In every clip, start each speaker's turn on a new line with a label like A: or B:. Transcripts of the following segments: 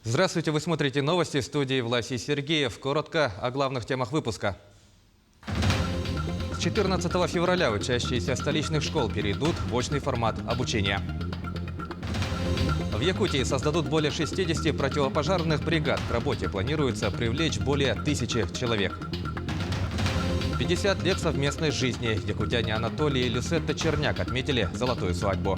A: Здравствуйте, вы смотрите новости, в студии Власий Сергеев. Коротко о главных темах выпуска. С 14 февраля учащиеся столичных школ перейдут в очный формат обучения. В Якутии создадут более 60 противопожарных бригад. К работе планируется привлечь более 1000 человек. 50 лет совместной жизни. Якутяне Анатолий и Люсетта Черняк отметили золотую свадьбу.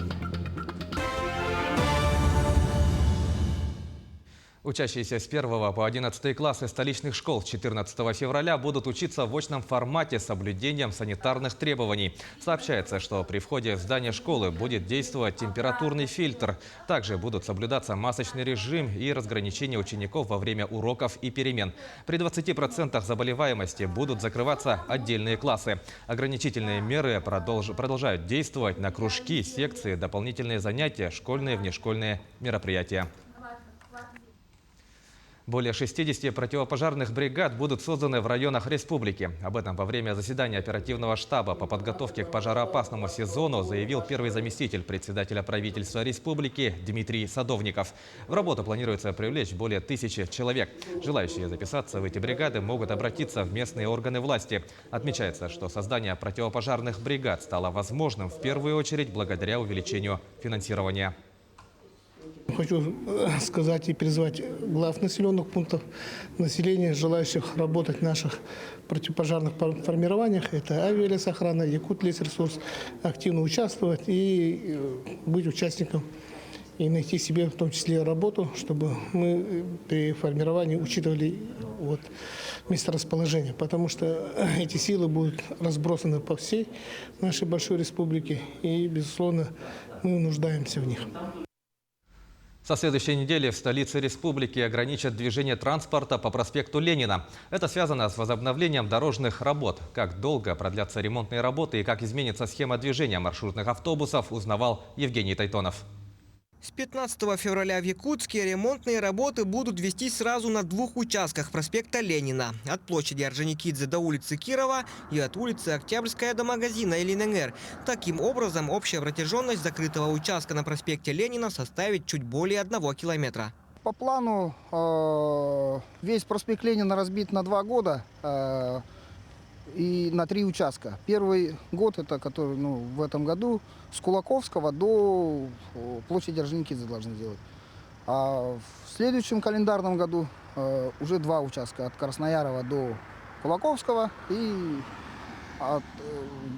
A: Учащиеся с 1 по 11 классы столичных школ 14 февраля будут учиться в очном формате с соблюдением санитарных требований. Сообщается, что при входе в здание школы будет действовать температурный фильтр. Также будут соблюдаться масочный режим и разграничение учеников во время уроков и перемен. При 20% заболеваемости будут закрываться отдельные классы. Ограничительные меры продолжают действовать на кружки, секции, дополнительные занятия, школьные и внешкольные мероприятия. Более 60 противопожарных бригад будут созданы в районах республики. Об этом во время заседания оперативного штаба по подготовке к пожароопасному сезону заявил первый заместитель председателя правительства республики Дмитрий Садовников. В работу планируется привлечь более 1000 человек. Желающие записаться в эти бригады могут обратиться в местные органы власти. Отмечается, что создание противопожарных бригад стало возможным в первую очередь благодаря увеличению финансирования.
B: Хочу сказать и призвать глав населенных пунктов населения, желающих работать в наших противопожарных формированиях. Это авиалесохрана, Якутлесресурс, активно участвовать и быть участником и найти себе в том числе работу, чтобы мы при формировании учитывали месторасположение. Потому что эти силы будут разбросаны по всей нашей большой республике и, безусловно, мы нуждаемся в них.
A: Со следующей недели в столице республики ограничат движение транспорта по проспекту Ленина. Это связано с возобновлением дорожных работ. Как долго продлятся ремонтные работы и как изменится схема движения маршрутных автобусов, узнавал Евгений Тайтонов.
C: С 15 февраля в Якутске ремонтные работы будут вестись сразу на 2 участках проспекта Ленина. От площади Орджоникидзе до улицы Кирова и от улицы Октябрьская до магазина ЛНР. Таким образом, общая протяженность закрытого участка на проспекте Ленина составит чуть более 1 километра.
D: По плану весь проспект Ленина разбит на 2 года и на 3 участка. Первый год, это который в этом году, с Кулаковского до площади Орджоникидзе должны сделать. А в следующем календарном году уже 2 участка, от Красноярова до Кулаковского и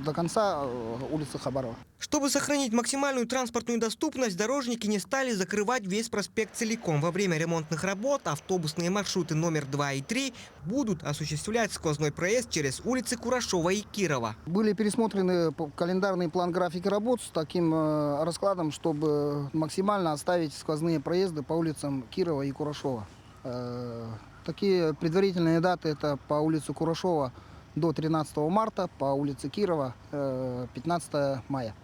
D: до конца улицы Хабарова.
C: Чтобы сохранить максимальную транспортную доступность, дорожники не стали закрывать весь проспект целиком. Во время ремонтных работ автобусные маршруты номер 2 и 3 будут осуществлять сквозной проезд через улицы Курашова и Кирова.
D: Были пересмотрены календарный план графика работ с таким раскладом, чтобы максимально оставить сквозные проезды по улицам Кирова и Курашова. Такие предварительные даты – это по улице Курашова до 13 марта, по улице Кирова 15 мая.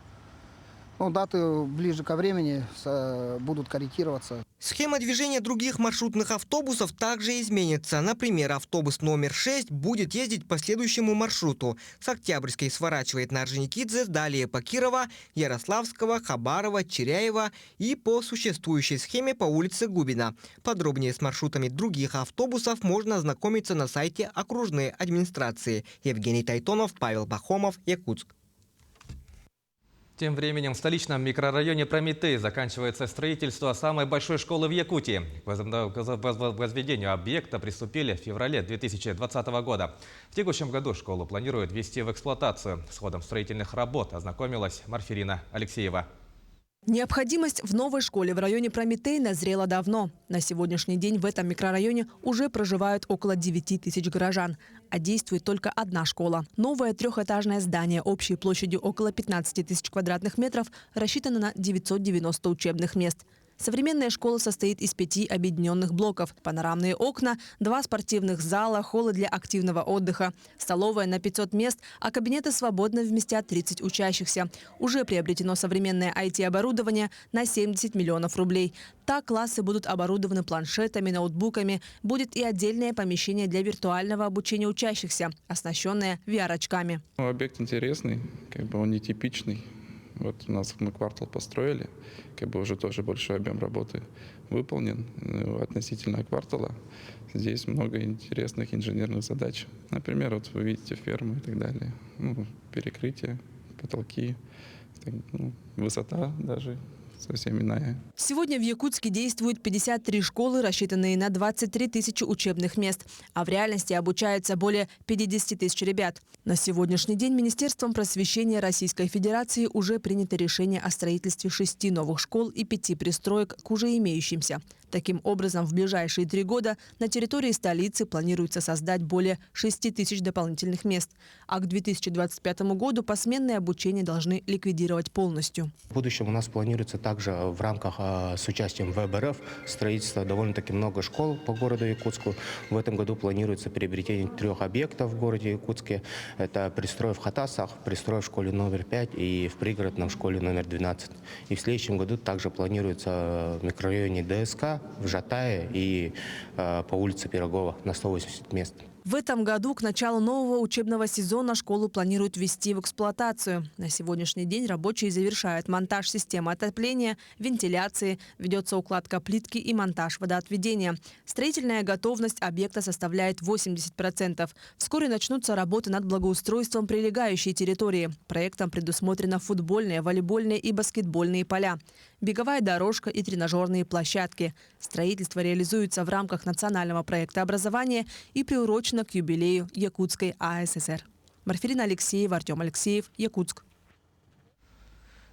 D: Даты ближе ко времени будут корректироваться.
C: Схема движения других маршрутных автобусов также изменится. Например, автобус номер 6 будет ездить по следующему маршруту. С Октябрьской сворачивает на Орджоникидзе, далее по Кирова, Ярославского, Хабарова, Черяева и по существующей схеме по улице Губина. Подробнее с маршрутами других автобусов можно ознакомиться на сайте окружной администрации. Евгений Тайтонов, Павел Пахомов, Якутск.
A: Тем временем в столичном микрорайоне Прометей заканчивается строительство самой большой школы в Якутии. К возведению объекта приступили в феврале 2020 года. В текущем году школу планируют ввести в эксплуатацию. С ходом строительных работ ознакомилась Марфирина Алексеева.
E: Необходимость в новой школе в районе Прометей назрела давно. На сегодняшний день в этом микрорайоне уже проживают около 9000 горожан, а действует только одна школа. Новое 3-этажное здание общей площадью около 15 000 квадратных метров рассчитано на 990 учебных мест. Современная школа состоит из 5 объединенных блоков. Панорамные окна, 2 спортивных зала, холлы для активного отдыха, столовая на 500 мест, а кабинеты свободно вместят 30 учащихся. Уже приобретено современное IT-оборудование на 70 миллионов рублей. Так классы будут оборудованы планшетами, ноутбуками. Будет и отдельное помещение для виртуального обучения учащихся, оснащенное VR-очками.
F: Объект интересный, он нетипичный. Вот у нас мы квартал построили, как бы уже тоже большой объем работы выполнен. Относительно квартала здесь много интересных инженерных задач. Например, вот вы видите фермы и так далее. Ну, перекрытие, потолки, высота даже совсем иная.
E: Сегодня в Якутске действует 53 школы, рассчитанные на 23 тысячи учебных мест. А в реальности обучается более 50 тысяч ребят. На сегодняшний день Министерством просвещения Российской Федерации уже принято решение о строительстве 6 новых школ и 5 пристроек к уже имеющимся. Таким образом, в ближайшие 3 года на территории столицы планируется создать более 6 тысяч дополнительных мест. А к 2025 году посменное обучение должны ликвидировать полностью.
G: В будущем у нас планируется также в рамках с участием ВБРФ строительство довольно-таки много школ по городу Якутску. В этом году планируется приобретение 3 объектов в городе Якутске. Это пристрой в Хатасах, пристрой в школе номер 5 и в пригородном школе номер 12. И в следующем году также планируется в микрорайоне ДСК, в Жатае и по улице Пирогова на 180 мест.
E: В этом году к началу нового учебного сезона школу планируют ввести в эксплуатацию. На сегодняшний день рабочие завершают монтаж системы отопления, вентиляции, ведется укладка плитки и монтаж водоотведения. Строительная готовность объекта составляет 80%. Вскоре начнутся работы над благоустройством прилегающей территории. Проектом предусмотрено футбольные, волейбольные и баскетбольные поля, беговая дорожка и тренажерные площадки. Строительство реализуется в рамках национального проекта образования и приурочено к юбилею Якутской АССР. Марферина Алексеева, Артем Алексеев, Якутск.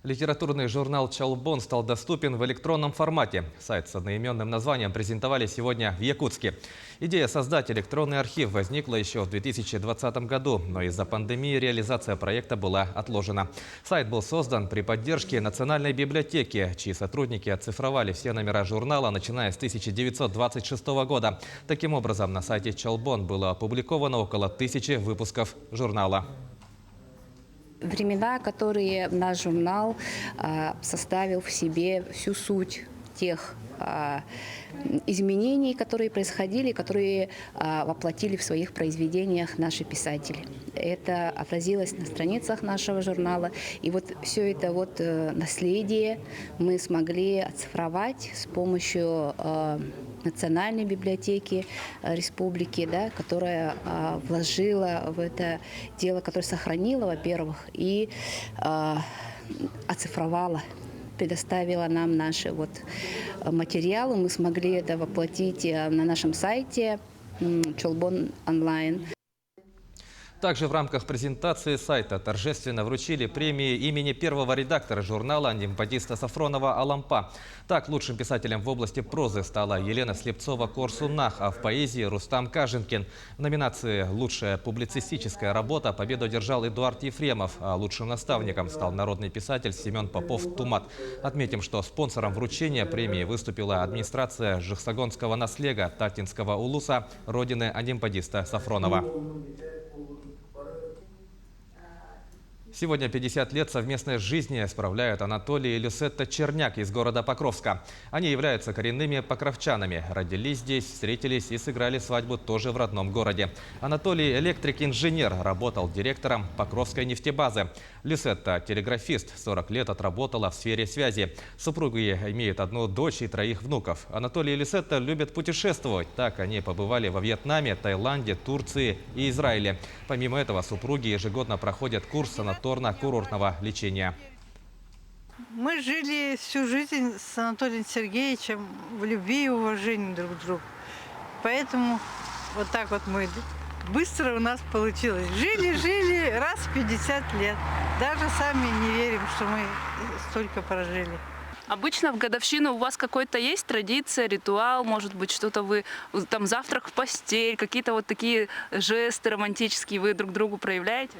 A: Литературный журнал «Чолбон» стал доступен в электронном формате. Сайт с одноименным названием презентовали сегодня в Якутске. Идея создать электронный архив возникла еще в 2020 году, но из-за пандемии реализация проекта была отложена. Сайт был создан при поддержке Национальной библиотеки, чьи сотрудники оцифровали все номера журнала, начиная с 1926 года. Таким образом, на сайте «Чолбон» было опубликовано около 1000 выпусков журнала.
H: Времена, которые наш журнал составил в себе всю суть тех изменений, которые происходили, которые воплотили в своих произведениях наши писатели. Это отразилось на страницах нашего журнала. И вот все это наследие мы смогли оцифровать с помощью Национальной библиотеки республики, которая вложила в это дело, которое сохранила, во-первых, и оцифровала, предоставила нам наши материалы. Мы смогли это воплотить на нашем сайте «Чолбон онлайн».
A: Также в рамках презентации сайта торжественно вручили премии имени первого редактора журнала антимподиста Сафронова «Алампа». Так, лучшим писателем в области прозы стала Елена Слепцова-Корсунах, а в поэзии Рустам Кажинкин. В номинации «Лучшая публицистическая работа» победу одержал Эдуард Ефремов, а лучшим наставником стал народный писатель Семен Попов-Тумат. Отметим, что спонсором вручения премии выступила администрация Жихсагонского наслега Татинского улуса, родины антимподиста Сафронова. Сегодня 50 лет совместной жизни справляют Анатолий и Люсетта Черняк из города Покровска. Они являются коренными покровчанами. Родились здесь, встретились и сыграли свадьбу тоже в родном городе. Анатолий – электрик-инженер, работал директором Покровской нефтебазы. Люсетта – телеграфист, 40 лет отработала в сфере связи. Супруги имеют 1 дочь и 3 внуков. Анатолий и Люсетта любят путешествовать. Так они побывали во Вьетнаме, Таиланде, Турции и Израиле. Помимо этого, супруги ежегодно проходят курс санаторно-курортного лечения.
I: Мы жили всю жизнь с Анатолием Сергеевичем в любви и уважении друг к другу. Поэтому вот так вот мы быстро у нас получилось. Жили раз в 50 лет. Даже сами не верим, что мы столько прожили.
J: Обычно в годовщину у вас какой-то есть традиция, ритуал, может быть, что-то вы, там завтрак в постель, какие-то вот такие жесты романтические вы друг другу проявляете?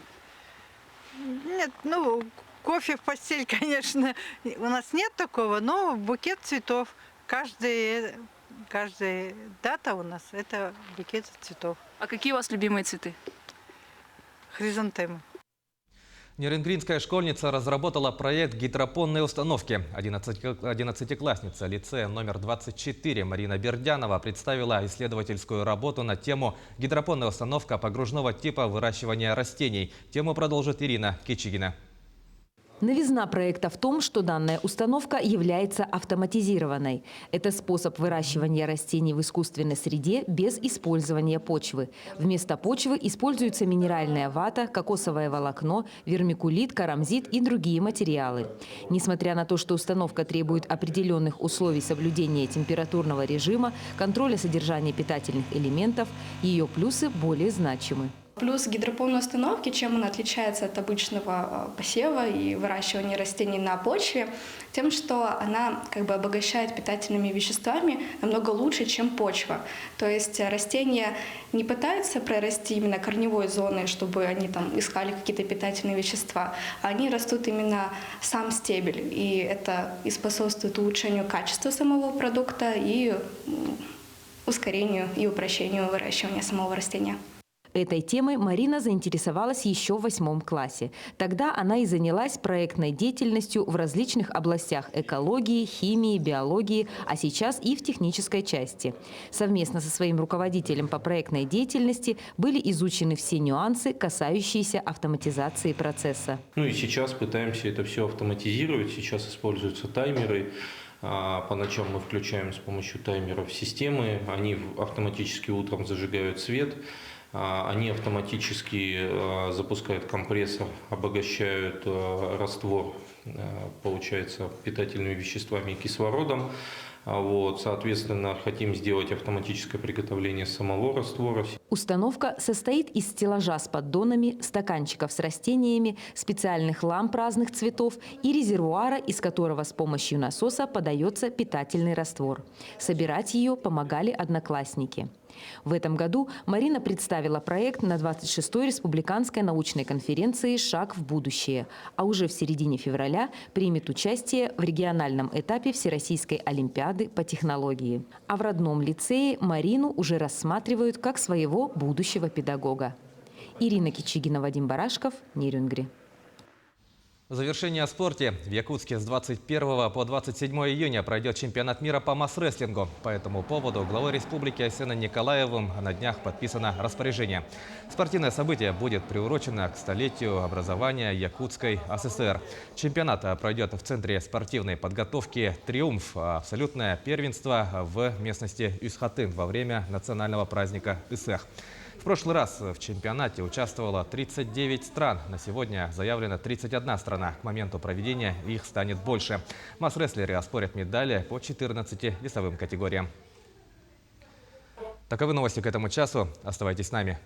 I: Нет, кофе в постель, конечно, у нас нет такого, но букет цветов. Каждая дата у нас – это букет цветов.
J: А какие у вас любимые цветы?
I: Хризантемы.
A: Нерюнгринская школьница разработала проект гидропонной установки. 11-классница лицея номер 24 Марина Бердянова представила исследовательскую работу на тему «Гидропонная установка погружного типа выращивания растений». Тему продолжит Ирина Кичигина.
K: Новизна проекта в том, что данная установка является автоматизированной. Это способ выращивания растений в искусственной среде без использования почвы. Вместо почвы используется минеральная вата, кокосовое волокно, вермикулит, карамзит и другие материалы. Несмотря на то, что установка требует определенных условий соблюдения температурного режима, контроля содержания питательных элементов, ее плюсы более значимы.
L: Плюс гидропонной установки, чем она отличается от обычного посева и выращивания растений на почве, тем, что она обогащает питательными веществами намного лучше, чем почва. То есть растения не пытаются прорасти именно корневой зоной, чтобы они там искали какие-то питательные вещества, а они растут именно сам стебель. И это и способствует улучшению качества самого продукта и ускорению и упрощению выращивания самого растения.
K: Этой темой Марина заинтересовалась еще в 8 классе. Тогда она и занялась проектной деятельностью в различных областях экологии, химии, биологии, а сейчас и в технической части. Совместно со своим руководителем по проектной деятельности были изучены все нюансы, касающиеся автоматизации процесса.
M: И сейчас пытаемся это все автоматизировать. Сейчас используются таймеры. По ночам мы включаем с помощью таймеров системы. Они автоматически утром зажигают свет. Они автоматически запускают компрессор, обогащают раствор, получается, питательными веществами и кислородом. Соответственно, хотим сделать автоматическое приготовление самого раствора.
K: Установка состоит из стеллажа с поддонами, стаканчиков с растениями, специальных ламп разных цветов и резервуара, из которого с помощью насоса подается питательный раствор. Собирать ее помогали одноклассники. В этом году Марина представила проект на 26-й республиканской научной конференции «Шаг в будущее», а уже в середине февраля примет участие в региональном этапе Всероссийской олимпиады по технологии. А в родном лицее Марину уже рассматривают как своего будущего педагога. Ирина Кичигина, Вадим Барашков, Нерюнгри.
A: Завершение о спорте. В Якутске с 21 по 27 июня пройдет чемпионат мира по масс-рестлингу. По этому поводу главой республики Айсеном Николаевым на днях подписано распоряжение. Спортивное событие будет приурочено к столетию образования Якутской АССР. Чемпионат пройдет в Центре спортивной подготовки «Триумф». Абсолютное первенство в местности Юсхатын во время национального праздника Исэх. В прошлый раз в чемпионате участвовало 39 стран. На сегодня заявлено 31 страна. К моменту проведения их станет больше. Масс-рестлеры оспорят медали по 14 весовым категориям. Таковы новости к этому часу. Оставайтесь с нами.